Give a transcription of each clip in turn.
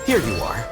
Here you are.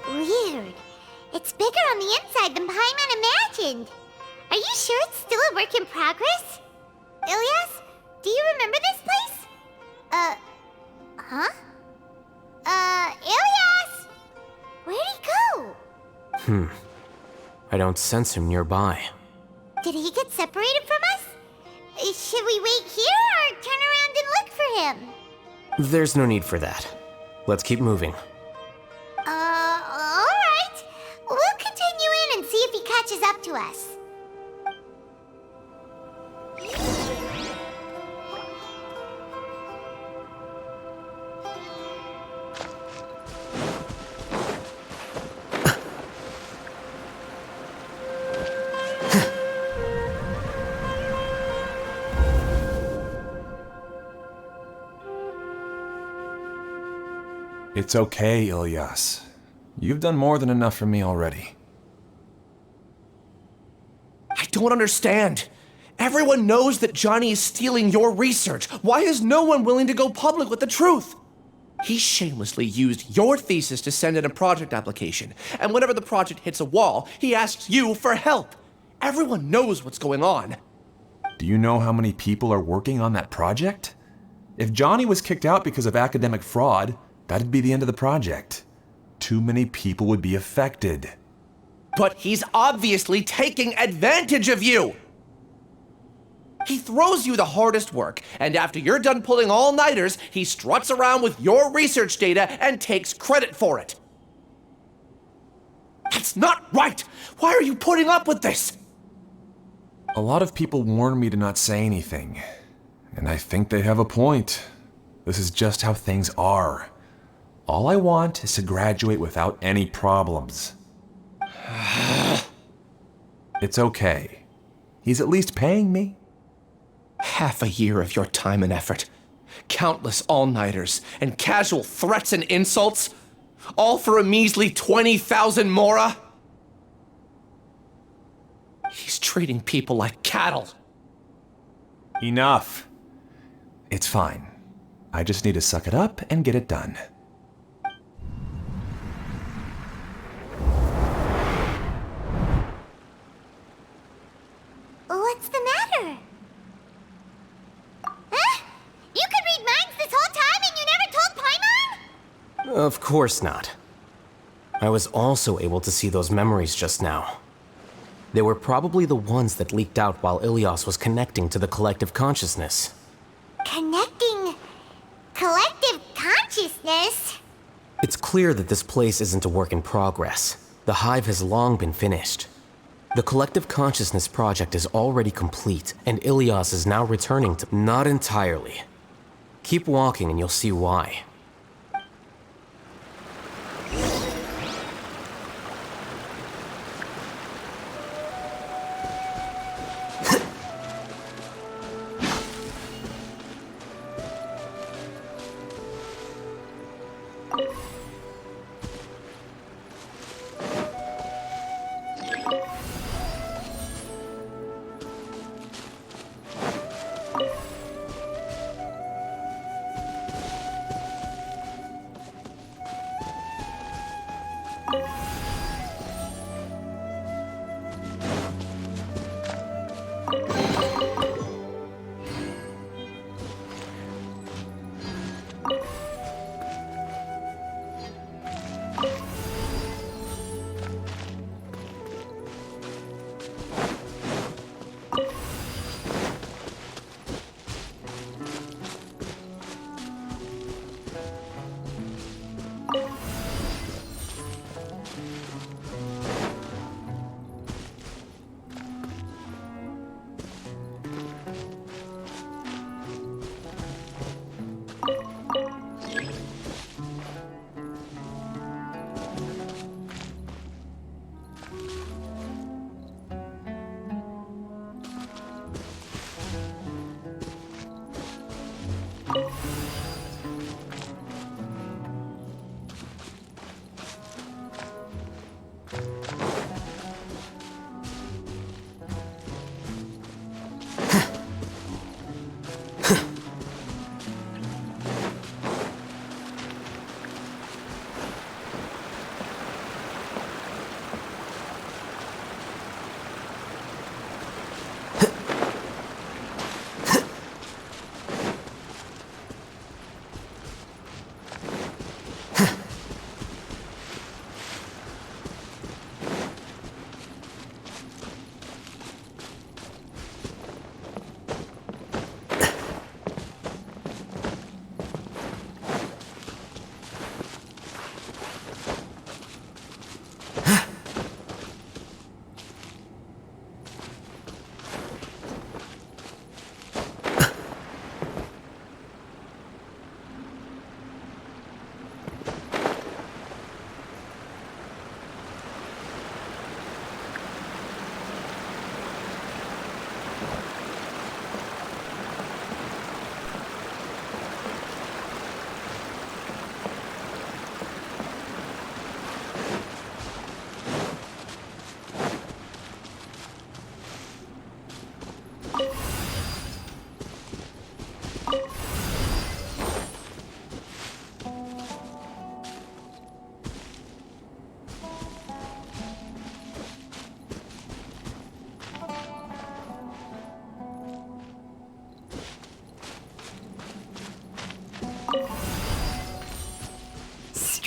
Weird. It's bigger on the inside than Paimon imagined. Are you sure it's still a work in progress? Ilyas, do you remember this place? Huh? Ilyas! Where'd he go? I don't sense him nearby. Did he get separated from us? Should we wait here or turn around and look for him? There's no need for that. Let's keep moving. Alright. We'll continue in and see if he catches up to us. It's okay, Ilyas. You've done more than enough for me already. I don't understand. Everyone knows that Johnny is stealing your research. Why is no one willing to go public with the truth? He shamelessly used your thesis to send in a project application, and whenever the project hits a wall, he asks you for help. Everyone knows what's going on. Do you know how many people are working on that project? If Johnny was kicked out because of academic fraud, that'd be the end of the project. Too many people would be affected. But he's obviously taking advantage of you! He throws you the hardest work, and after you're done pulling all-nighters, he struts around with your research data and takes credit for it. That's not right! Why are you putting up with this? A lot of people warn me to not say anything, and I think they have a point. This is just how things are. All I want is to graduate without any problems. It's okay. He's at least paying me. Half a year of your time and effort, countless all-nighters, and casual threats and insults, all for a measly 20,000 mora? He's treating people like cattle. Enough. It's fine. I just need to suck it up and get it done. What's the matter? Huh? You could read minds this whole time and you never told Paimon? Of course not. I was also able to see those memories just now. They were probably the ones that leaked out while Ilyas was connecting to the collective consciousness. Connecting collective consciousness? It's clear that this place isn't a work in progress. The hive has long been finished. The collective consciousness project is already complete, and Ilyas is now returning to— Not entirely. Keep walking and you'll see why.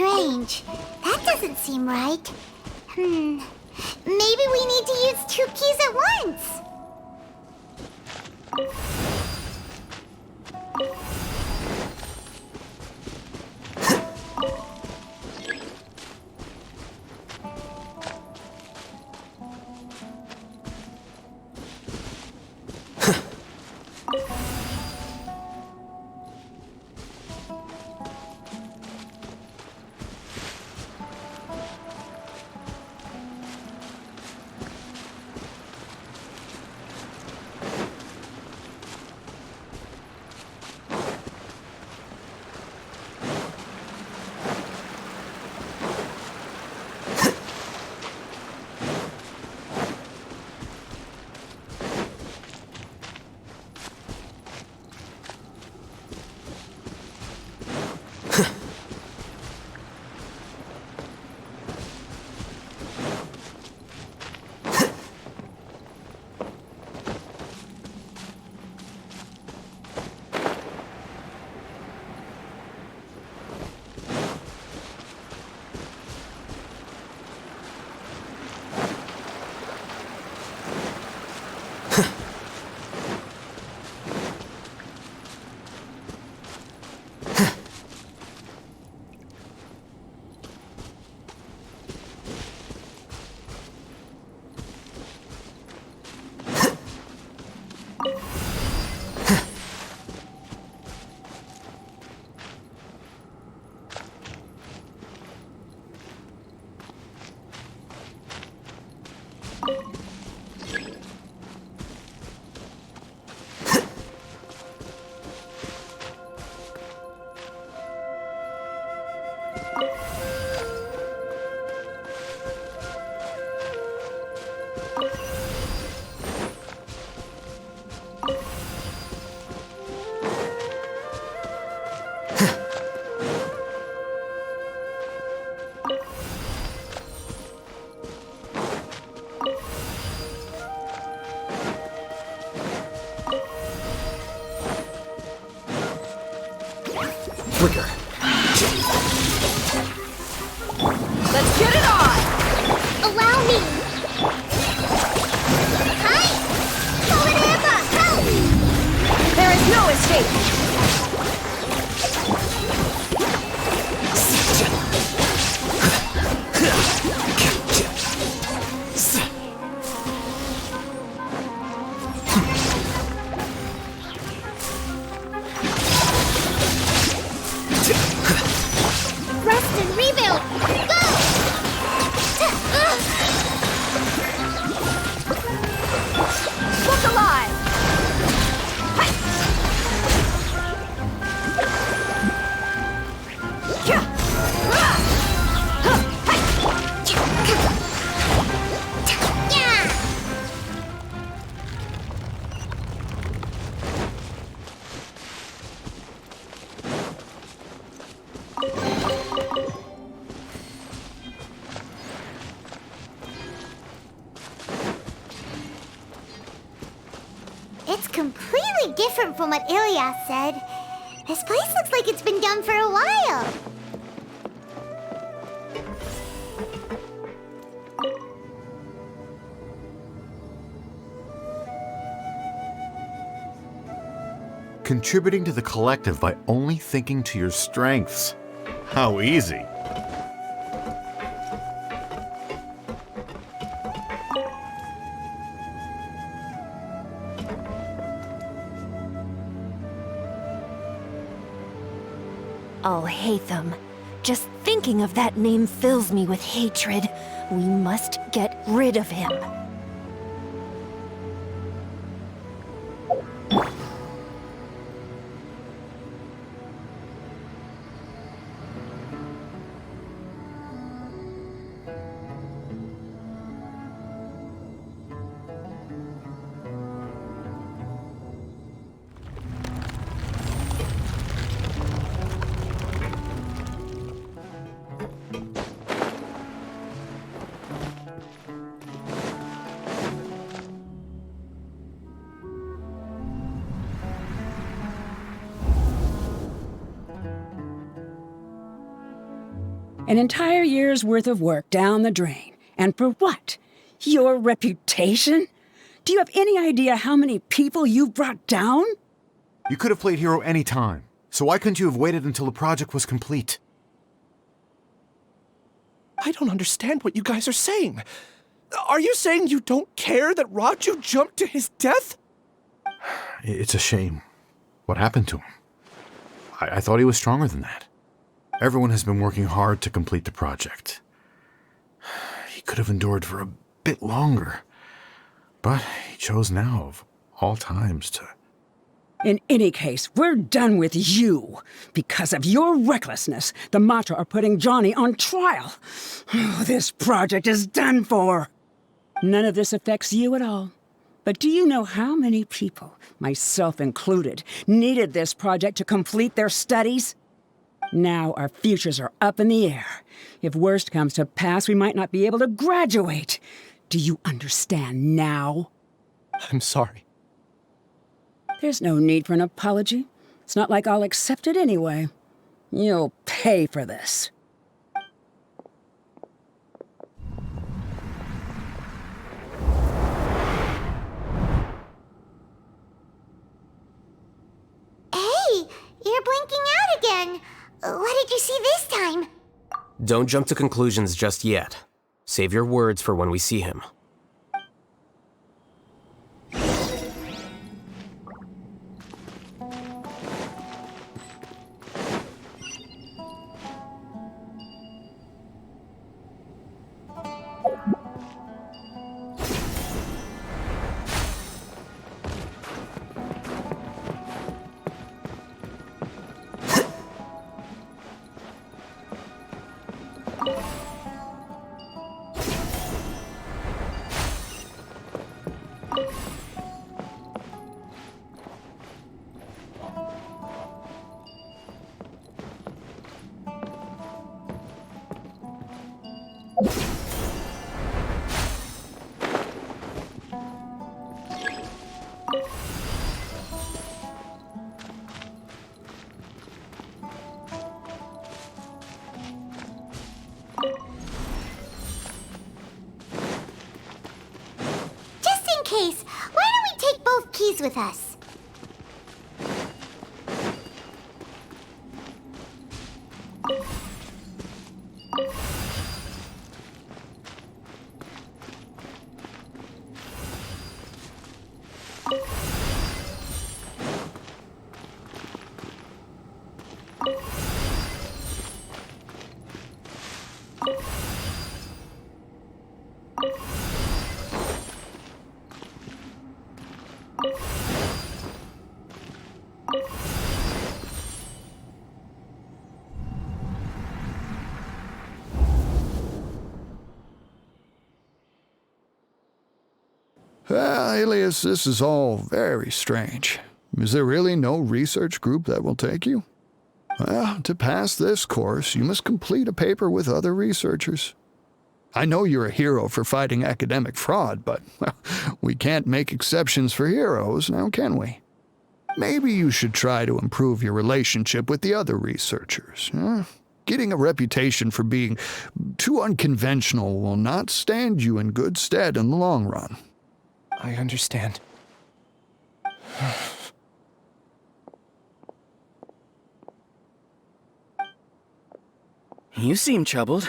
strange. That doesn't seem right. Maybe we need to use 2 keys at once. Flicker. Let's get it on! Allow me. Hi! Colectiva, help! There is no escape! Rest and rebuild! Go! Look alive! Yeah! It's completely different from what Ilyas said. This place looks like it's been done for a while. Contributing to the collective by only thinking to your strengths. How easy. Alhacén. Just thinking of that name fills me with hatred. We must get rid of him. An entire year's worth of work down the drain. And for what? Your reputation? Do you have any idea how many people you've brought down? You could have played hero any time, so why couldn't you have waited until the project was complete? I don't understand what you guys are saying. Are you saying you don't care that Raju jumped to his death? It's a shame. What happened to him? I thought he was stronger than that. Everyone has been working hard to complete the project. He could have endured for a bit longer, but he chose now, of all times, to... In any case, we're done with you. Because of your recklessness, the Matra are putting Johnny on trial. This project is done for. None of this affects you at all. But do you know how many people, myself included, needed this project to complete their studies? Now our futures are up in the air. If worst comes to pass, we might not be able to graduate. Do you understand now? I'm sorry. There's no need for an apology. It's not like I'll accept it anyway. You'll pay for this. Hey, you're blinking out again. What did you see this time? Don't jump to conclusions just yet. Save your words for when we see him. Case, why don't we take both keys with us? Ilyas, this is all very strange. Is there really no research group that will take you? Well, to pass this course, you must complete a paper with other researchers. I know you're a hero for fighting academic fraud, but well, we can't make exceptions for heroes, now can we? Maybe you should try to improve your relationship with the other researchers. Getting a reputation for being too unconventional will not stand you in good stead in the long run. I understand. You seem troubled.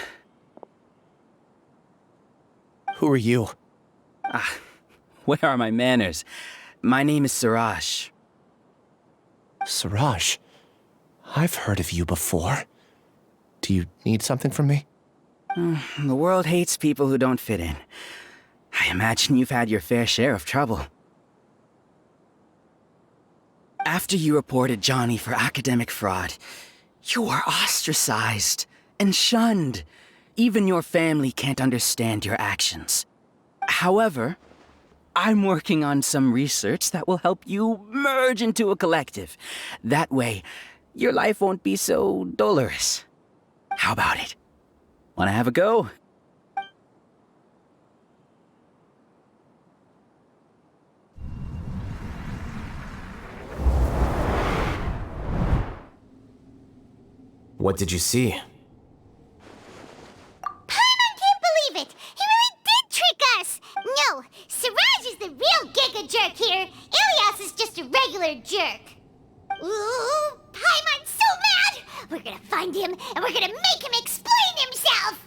Who are you? Where are my manners? My name is Suraj. Suraj? I've heard of you before. Do you need something from me? The world hates people who don't fit in. I imagine you've had your fair share of trouble. After you reported Johnny for academic fraud, you were ostracized and shunned. Even your family can't understand your actions. However, I'm working on some research that will help you merge into a collective. That way, your life won't be so dolorous. How about it? Wanna have a go? What did you see? We're gonna find him, and we're gonna make him explain himself!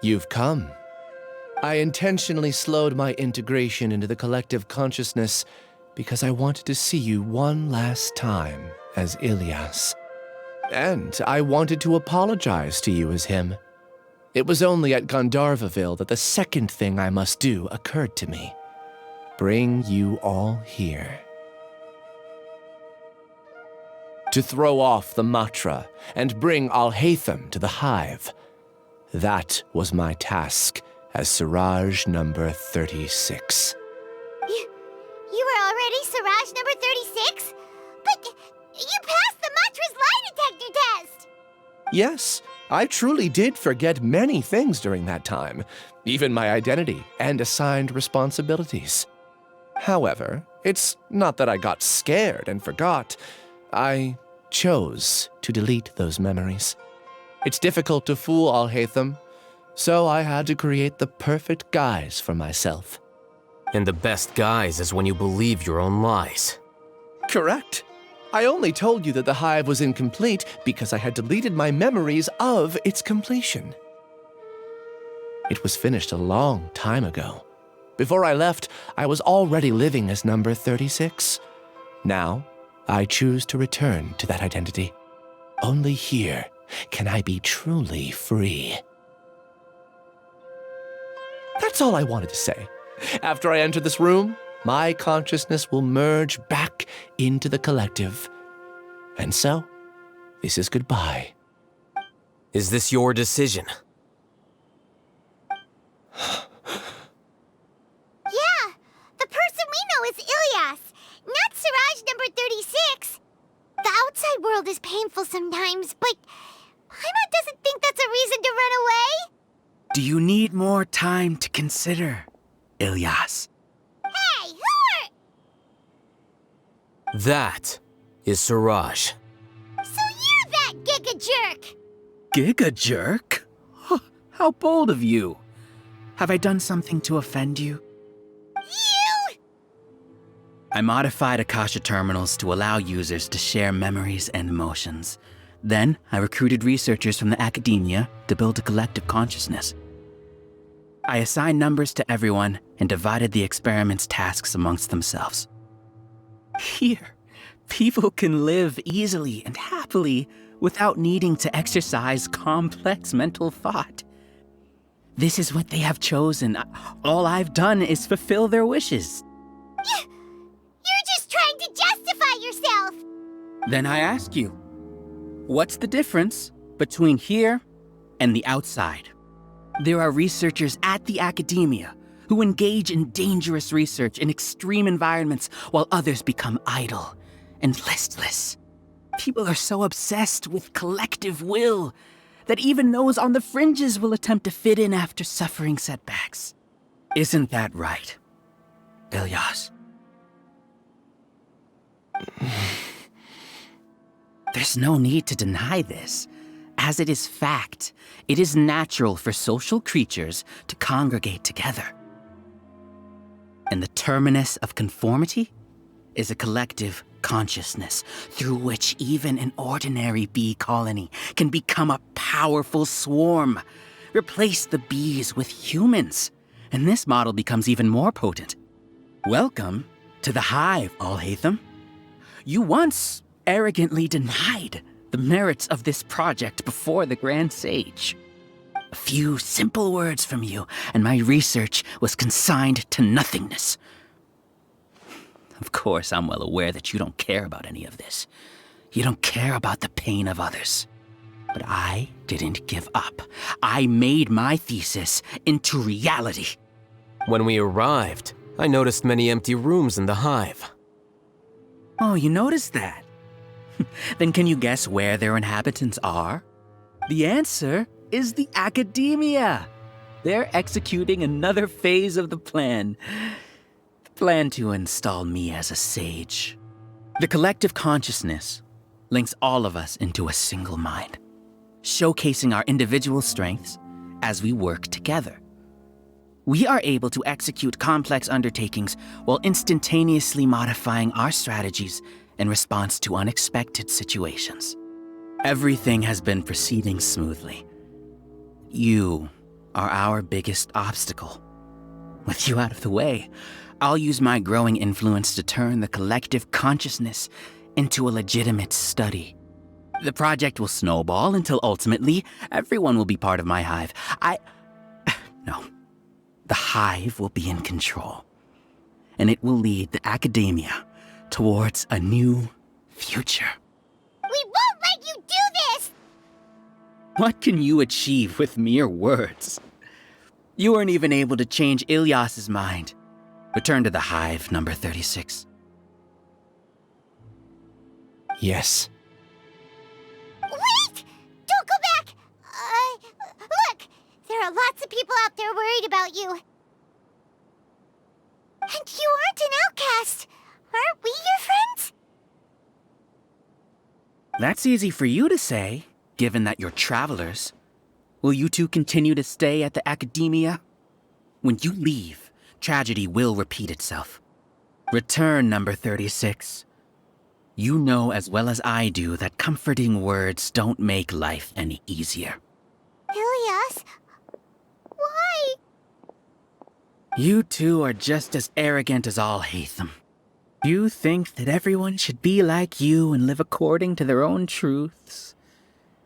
You've come. I intentionally slowed my integration into the collective consciousness because I wanted to see you one last time as Ilyas. And I wanted to apologize to you as him. It was only at Gandharvaville that the second thing I must do occurred to me. Bring you all here. To throw off the mantra and bring Alhacén to the hive. That was my task as Siraj number 36. You were already Siraj number 36? But you passed the mantra's lie detector test! Yes, I truly did forget many things during that time, even my identity and assigned responsibilities. However, it's not that I got scared and forgot. I chose to delete those memories. It's difficult to fool Alhacén, so I had to create the perfect guise for myself. And the best guise is when you believe your own lies. Correct. I only told you that the hive was incomplete because I had deleted my memories of its completion. It was finished a long time ago. Before I left, I was already living as number 36. Now, I choose to return to that identity. Only here can I be truly free. That's all I wanted to say. After I enter this room, my consciousness will merge back into the collective. And so, this is goodbye. Is this your decision? Yeah, the person we know is Ilyas, not Siraj number 36. The outside world is painful sometimes, but Paimon doesn't think that's a reason to run away. Do you need more time to consider, Ilyas? Hey, who are... That is Siraj. So you're that giga jerk! Giga jerk? Huh, how bold of you. Have I done something to offend you? You! I modified Akasha terminals to allow users to share memories and emotions. Then, I recruited researchers from the academia to build a collective consciousness. I assigned numbers to everyone and divided the experiment's tasks amongst themselves. Here, people can live easily and happily without needing to exercise complex mental thought. This is what they have chosen. All I've done is fulfill their wishes. You're just trying to justify yourself! Then I ask you, what's the difference between here and the outside? There are researchers at the academia who engage in dangerous research in extreme environments while others become idle and listless. People are so obsessed with collective will that even those on the fringes will attempt to fit in after suffering setbacks. Isn't that right, Ilyas? There's no need to deny this. As it is fact, it is natural for social creatures to congregate together. And the terminus of conformity is a collective consciousness through which even an ordinary bee colony can become a powerful swarm. Replace the bees with humans, and this model becomes even more potent. Welcome to the hive, Alhacén. You once arrogantly denied the merits of this project before the Grand Sage. A few simple words from you, and my research was consigned to nothingness. Of course, I'm well aware that you don't care about any of this. You don't care about the pain of others. But I didn't give up. I made my thesis into reality. When we arrived, I noticed many empty rooms in the hive. Oh, you noticed that? Then can you guess where their inhabitants are? The answer is the academia. They're executing another phase of the plan. plan to install me as a sage. The collective consciousness links all of us into a single mind, showcasing our individual strengths as we work together. We are able to execute complex undertakings while instantaneously modifying our strategies in response to unexpected situations. Everything has been proceeding smoothly. You are our biggest obstacle. With you out of the way, I'll use my growing influence to turn the collective consciousness into a legitimate study. The project will snowball until ultimately everyone will be part of my hive. No. The hive will be in control, and it will lead the academia towards a new future. We won't let you do this! What can you achieve with mere words? You weren't even able to change Ilyas's mind. Return to the hive, number 36. Yes. Wait! Don't go back! Look! There are lots of people out there worried about you. And you aren't an outcast. Aren't we your friends? That's easy for you to say, given that you're travelers. Will you two continue to stay at the academia? When you leave, tragedy will repeat itself. Return, number 36. You know as well as I do that comforting words don't make life any easier. Ilyas? Why? You two are just as arrogant as Alhacén. You think that everyone should be like you and live according to their own truths.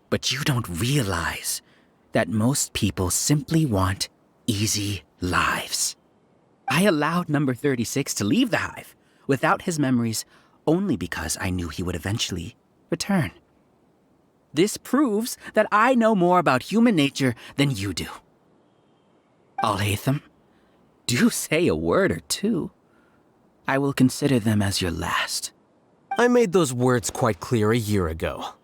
But you don't realize that most people simply want easy lives. I allowed number 36 to leave the hive without his memories only because I knew he would eventually return. This proves that I know more about human nature than you do. Alhacén, do say a word or two. I will consider them as your last. I made those words quite clear a year ago.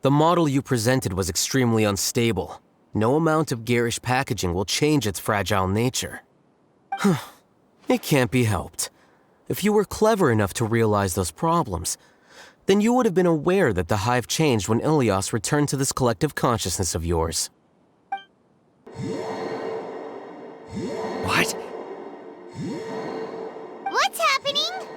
The model you presented was extremely unstable. No amount of garish packaging will change its fragile nature. It can't be helped. If you were clever enough to realize those problems, then you would have been aware that the hive changed when Ilyas returned to this collective consciousness of yours. What? What's happening?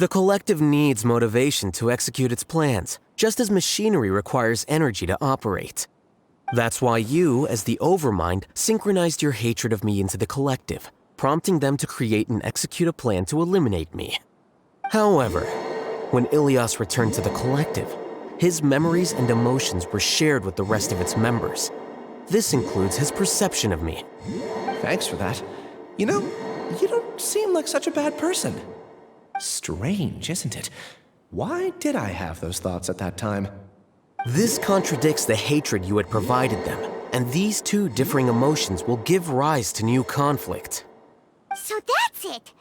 The collective needs motivation to execute its plans, just as machinery requires energy to operate. That's why you, as the Overmind, synchronized your hatred of me into the collective, prompting them to create and execute a plan to eliminate me. However, when Ilyas returned to the collective, his memories and emotions were shared with the rest of its members. This includes his perception of me. Thanks for that. You know, you don't seem like such a bad person. Strange, isn't it? Why did I have those thoughts at that time? This contradicts the hatred you had provided them, and these two differing emotions will give rise to new conflict. So that's it.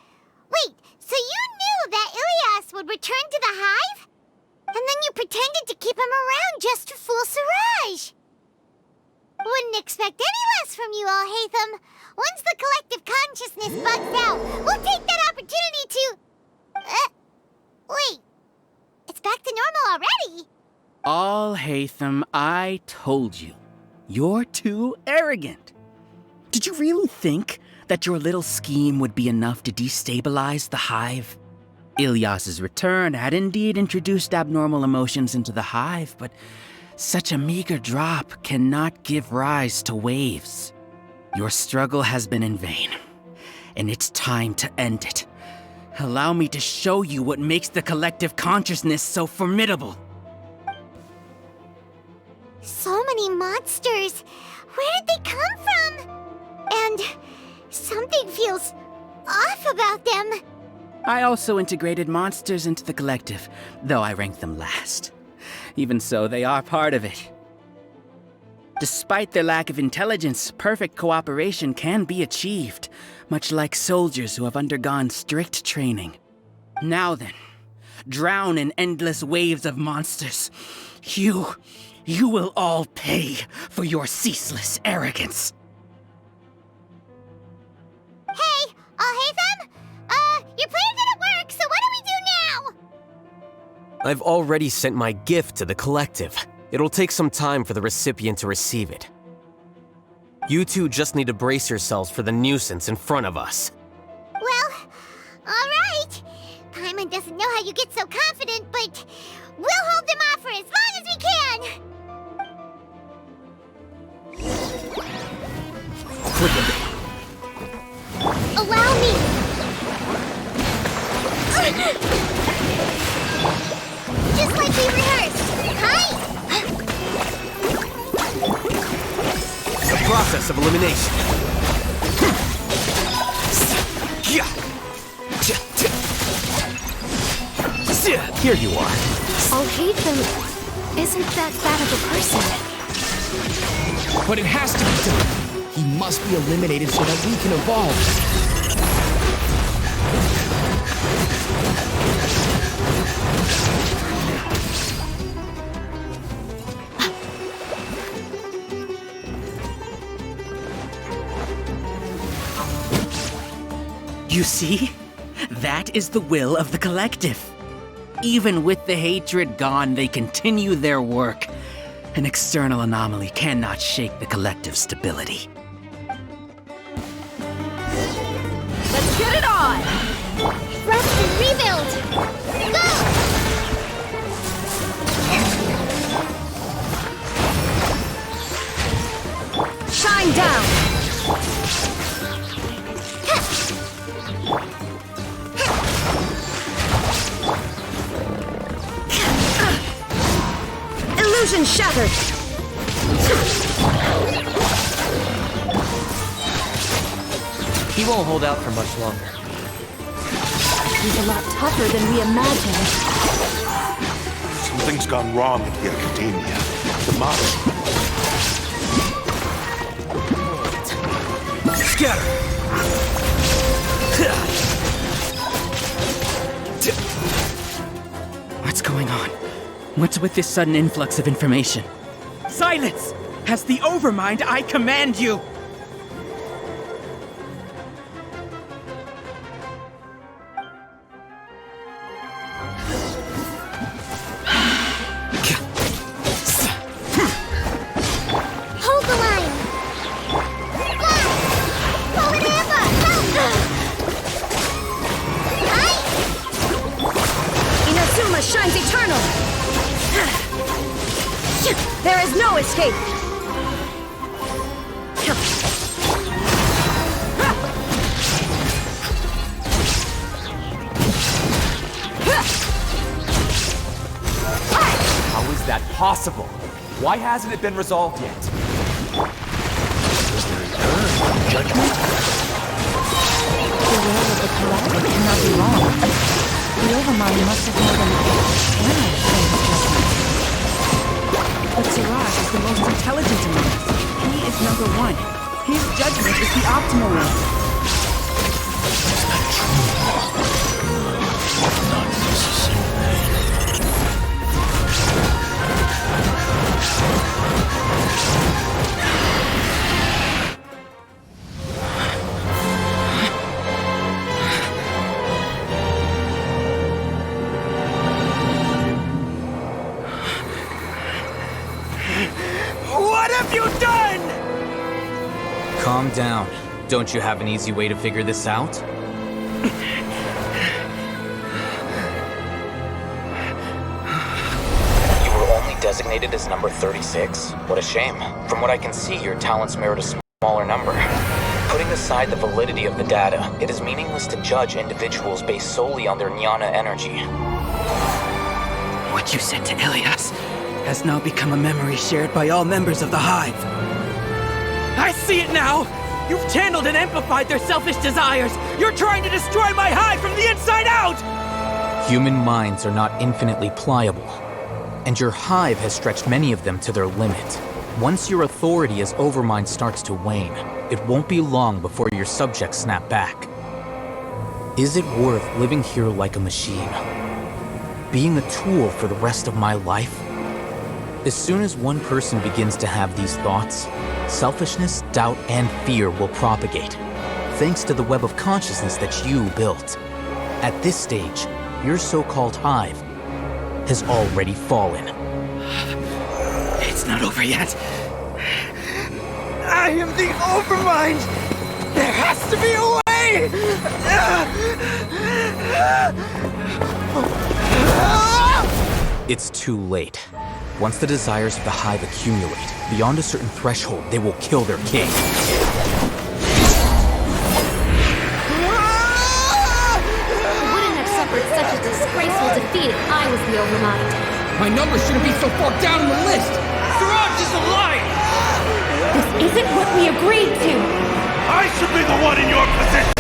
Wait, so you knew that Ilyas would return to the hive? And then you pretended to keep him around just to fool Siraj. Wouldn't expect any less from you, Alhacén. Once the collective consciousness bugs out, we'll take that opportunity to... wait. It's back to normal already. Alhacén, I told you. You're too arrogant. Did you really think that your little scheme would be enough to destabilize the hive? Ilyas's return had indeed introduced abnormal emotions into the hive, but such a meager drop cannot give rise to waves. Your struggle has been in vain, and it's time to end it. Allow me to show you what makes the collective consciousness so formidable. So many monsters. Where did they come from? And something feels off about them. I also integrated monsters into the collective, though I ranked them last. Even so, they are part of it. Despite their lack of intelligence, perfect cooperation can be achieved, much like soldiers who have undergone strict training. Now then, drown in endless waves of monsters. You will all pay for your ceaseless arrogance. Your plan didn't work, so what do we do now? I've already sent my gift to the collective. It'll take some time for the recipient to receive it. You two just need to brace yourselves for the nuisance in front of us. Well, alright. Paimon doesn't know how you get so confident, but we'll hold them off for as long as we can! Allow me! Just like we rehearsed! Hi! The process of elimination. Here you are. I'll hate them. Isn't that bad of a person? But it has to be done. He must be eliminated so that we can evolve. You see? That is the will of the collective. Even with the hatred gone, they continue their work. An external anomaly cannot shake the collective's stability. Let's get it on! Rest and rebuild! Go! Shine down! Illusion shattered! He won't hold out for much longer. He's a lot tougher than we imagined. Something's gone wrong at the Academia. The model. Scatter! What's going on? What's with this sudden influx of information? Silence! As the Overmind, I command you! Hold the line! Fly! Pull it in! Hi! Inazuma shines eternal! There is no escape! How is that possible? Why hasn't it been resolved yet? Is there an error in judgment? The will of the collective cannot be wrong. The Overmind must have more than cannot change judgment. But Siraj is the most intelligent among us. He is number one. His judgment is the optimal one. Is that true? Not necessarily. What have you done? Calm down. Don't you have an easy way to figure this out? You were only designated as number 36? What a shame. From what I can see, your talents merit a smaller number. Putting aside the validity of the data, it is meaningless to judge individuals based solely on their jnana energy. What you said to Ilyas has now become a memory shared by all members of the Hive. I see it now! You've channeled and amplified their selfish desires! You're trying to destroy my Hive from the inside out! Human minds are not infinitely pliable, and your Hive has stretched many of them to their limit. Once your authority as Overmind starts to wane, it won't be long before your subjects snap back. Is it worth living here like a machine? Being a tool for the rest of my life? As soon as one person begins to have these thoughts, selfishness, doubt, and fear will propagate, thanks to the web of consciousness that you built. At this stage, your so-called hive has already fallen. It's not over yet. I am the Overmind! There has to be a way! It's too late. Once the desires of the hive accumulate, beyond a certain threshold, they will kill their king. I wouldn't have suffered such a disgraceful defeat if I was the Overmind. My number shouldn't be so far down in the list! Siraj is alive! This isn't what we agreed to! I should be the one in your position!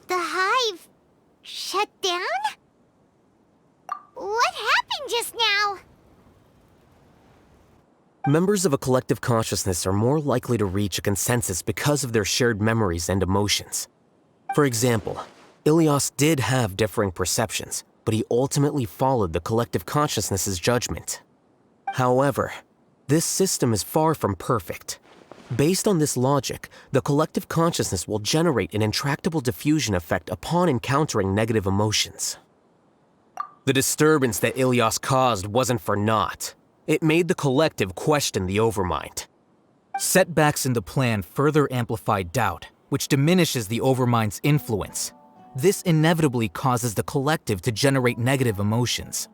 The hive shut down? What happened just now? Members of a collective consciousness are more likely to reach a consensus because of their shared memories and emotions. For example, Ilyas did have differing perceptions, but he ultimately followed the collective consciousness's judgment. However, this system is far from perfect. Based on this logic, the collective consciousness will generate an intractable diffusion effect upon encountering negative emotions. The disturbance that Ilyas caused wasn't for naught. It made the collective question the Overmind. Setbacks in the plan further amplify doubt, which diminishes the Overmind's influence. This inevitably causes the collective to generate negative emotions.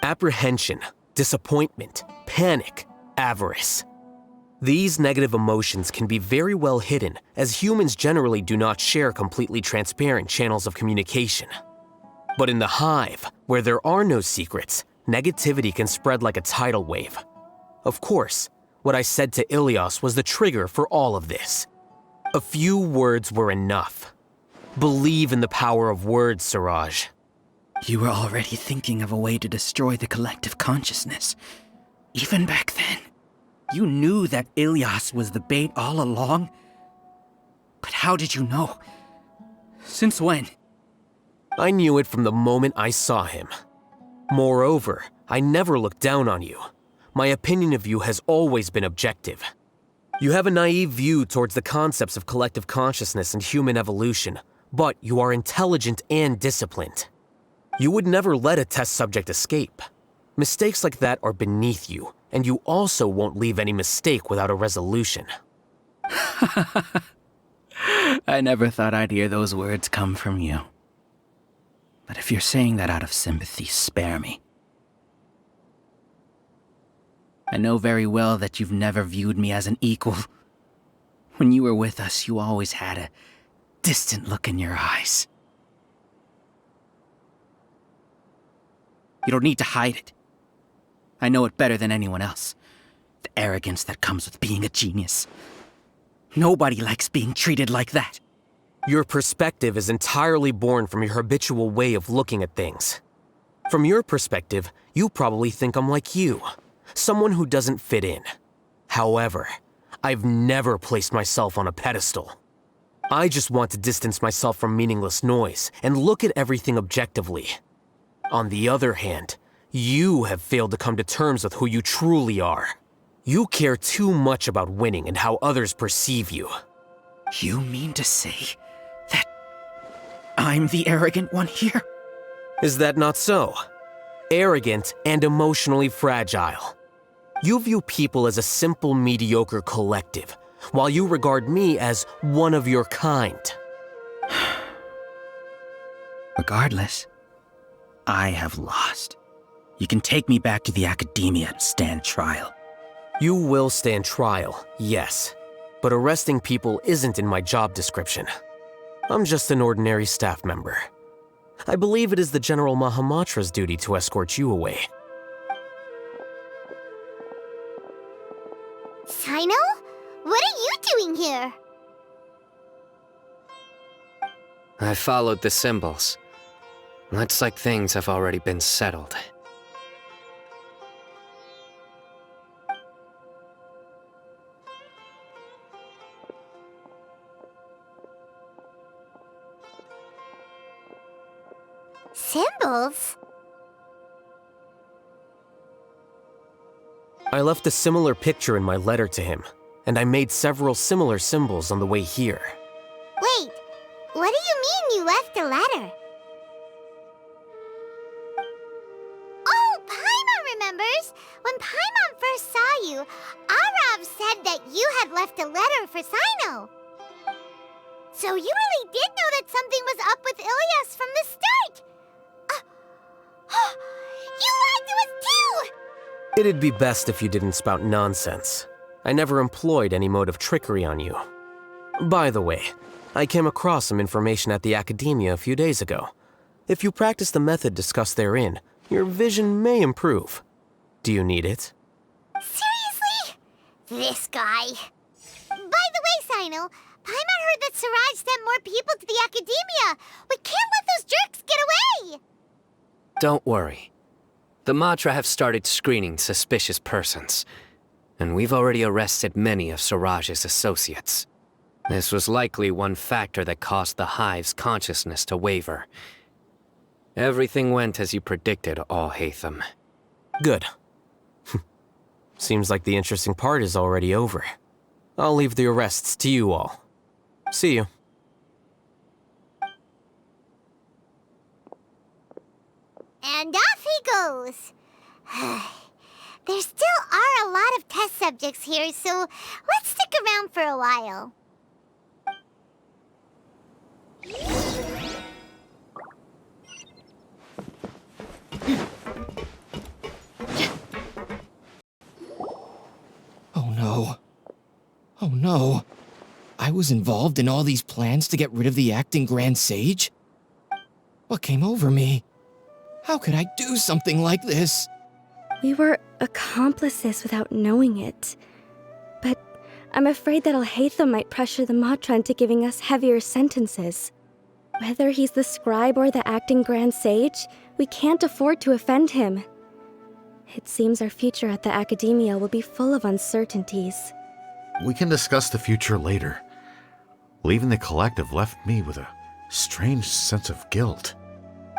Apprehension, disappointment, panic, avarice. These negative emotions can be very well hidden, as humans generally do not share completely transparent channels of communication. But in the hive, where there are no secrets, negativity can spread like a tidal wave. Of course, what I said to Ilyas was the trigger for all of this. A few words were enough. Believe in the power of words, Siraj. You were already thinking of a way to destroy the collective consciousness. Even back then. You knew that Ilyas was the bait all along? But how did you know? Since when? I knew it from the moment I saw him. Moreover, I never looked down on you. My opinion of you has always been objective. You have a naive view towards the concepts of collective consciousness and human evolution, but you are intelligent and disciplined. You would never let a test subject escape. Mistakes like that are beneath you, and you also won't leave any mistake without a resolution. I never thought I'd hear those words come from you. But if you're saying that out of sympathy, spare me. I know very well that you've never viewed me as an equal. When you were with us, you always had a distant look in your eyes. You don't need to hide it. I know it better than anyone else. The arrogance that comes with being a genius. Nobody likes being treated like that. Your perspective is entirely born from your habitual way of looking at things. From your perspective, you probably think I'm like you, someone who doesn't fit in. However, I've never placed myself on a pedestal. I just want to distance myself from meaningless noise and look at everything objectively. On the other hand, you have failed to come to terms with who you truly are. You care too much about winning and how others perceive you. You mean to say that I'm the arrogant one here? Is that not so? Arrogant and emotionally fragile. You view people as a simple, mediocre collective, while you regard me as one of your kind. Regardless, I have lost. You can take me back to the academia and stand trial. You will stand trial, yes. But arresting people isn't in my job description. I'm just an ordinary staff member. I believe it is the General Mahamatra's duty to escort you away. Sino? What are you doing here? I followed the symbols. Looks like things have already been settled. Symbols? I left a similar picture in my letter to him, and I made several similar symbols on the way here. Wait, what do you mean you left a letter? Oh, Paimon remembers! When Paimon first saw you, Arav said that you had left a letter for Sino. So you really did know that something was up with Ilyas from the start! You lied to us too! It'd be best if you didn't spout nonsense. I never employed any mode of trickery on you. By the way, I came across some information at the Academia a few days ago. If you practice the method discussed therein, your vision may improve. Do you need it? Seriously? This guy. By the way, Sino, Paimon heard that Siraj sent more people to the Academia. We can't let those jerks get away! Don't worry. The Matra have started screening suspicious persons, and we've already arrested many of Siraj's associates. This was likely one factor that caused the Hive's consciousness to waver. Everything went as you predicted, Alhacén. Good. Seems like the interesting part is already over. I'll leave the arrests to you all. See you. And off he goes. There still are a lot of test subjects here, so let's stick around for a while. Oh no. Oh no. I was involved in all these plans to get rid of the acting Grand Sage? What came over me? How could I do something like this? We were accomplices without knowing it. But I'm afraid that Alhacén might pressure the Matra into giving us heavier sentences. Whether he's the scribe or the acting Grand Sage, we can't afford to offend him. It seems our future at the Academia will be full of uncertainties. We can discuss the future later. Leaving the collective left me with a strange sense of guilt.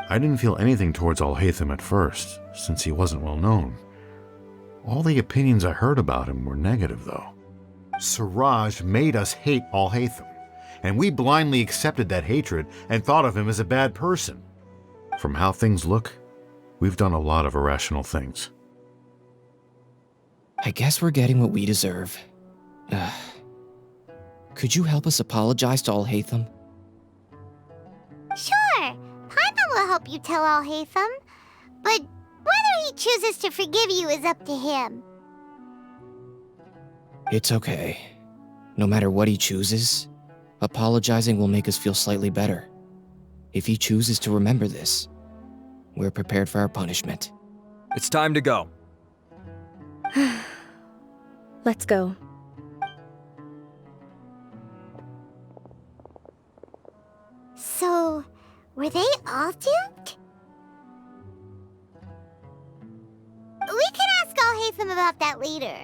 I didn't feel anything towards Alhacén at first, since he wasn't well known. All the opinions I heard about him were negative, though. Siraj made us hate Alhacén, and we blindly accepted that hatred and thought of him as a bad person. From how things look, we've done a lot of irrational things. I guess we're getting what we deserve. Could you help us apologize to Alhacén? Sure, Paimon will help you tell Alhacén, but whether he chooses to forgive you is up to him. It's okay. No matter what he chooses, apologizing will make us feel slightly better. If he chooses to remember this, we're prepared for our punishment. It's time to go. Let's go. So, were they all doomed? We can ask Alhacén about that later.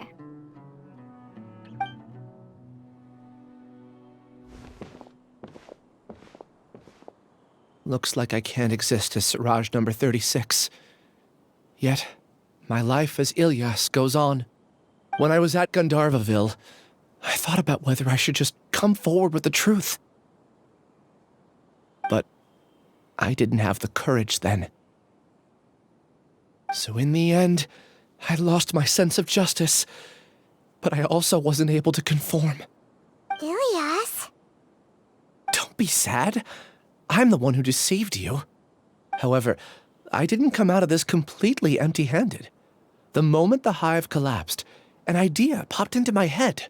Looks like I can't exist as Siraj number 36. Yet, my life as Ilyas goes on. When I was at Gandharvaville, I thought about whether I should just come forward with the truth. But I didn't have the courage then. So in the end, I lost my sense of justice, but I also wasn't able to conform. Ilyas? Don't be sad. I'm the one who deceived you. However, I didn't come out of this completely empty-handed. The moment the hive collapsed, an idea popped into my head.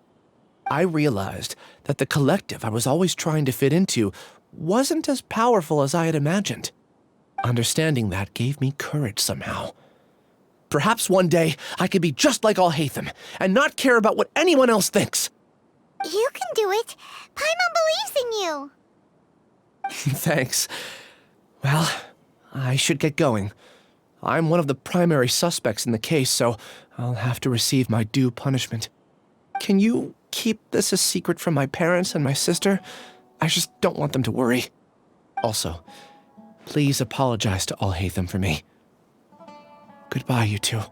I realized that the collective I was always trying to fit into wasn't as powerful as I had imagined. Understanding that gave me courage somehow. Perhaps one day I could be just like Alhacén and not care about what anyone else thinks. You can do it. Paimon believes in you. Thanks. Well, I should get going. I'm one of the primary suspects in the case, so I'll have to receive my due punishment. Can you keep this a secret from my parents and my sister? I just don't want them to worry. Also, Please apologize to Alhacén for me. Goodbye, you two.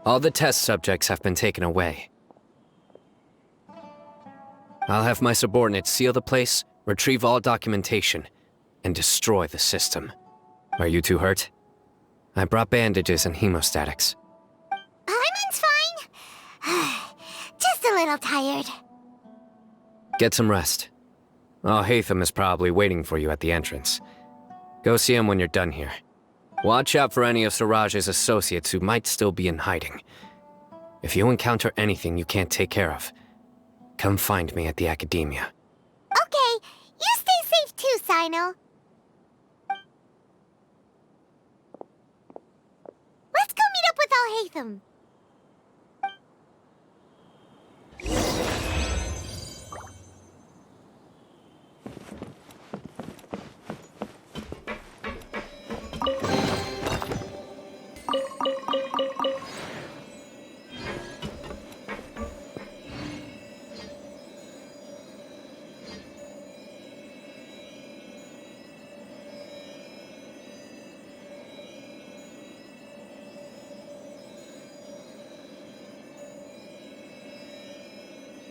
All the test subjects have been taken away. I'll have my subordinates seal the place, retrieve all documentation, and destroy the system. Are you two hurt? I brought bandages and hemostatics. Hyman's fine. Just a little tired. Get some rest. Alhacén is probably waiting for you at the entrance. Go see him when you're done here. Watch out for any of Siraj's associates who might still be in hiding. If you encounter anything you can't take care of, come find me at the academia. Okay, you stay safe too, Sino. Let's go meet up with Alhacén.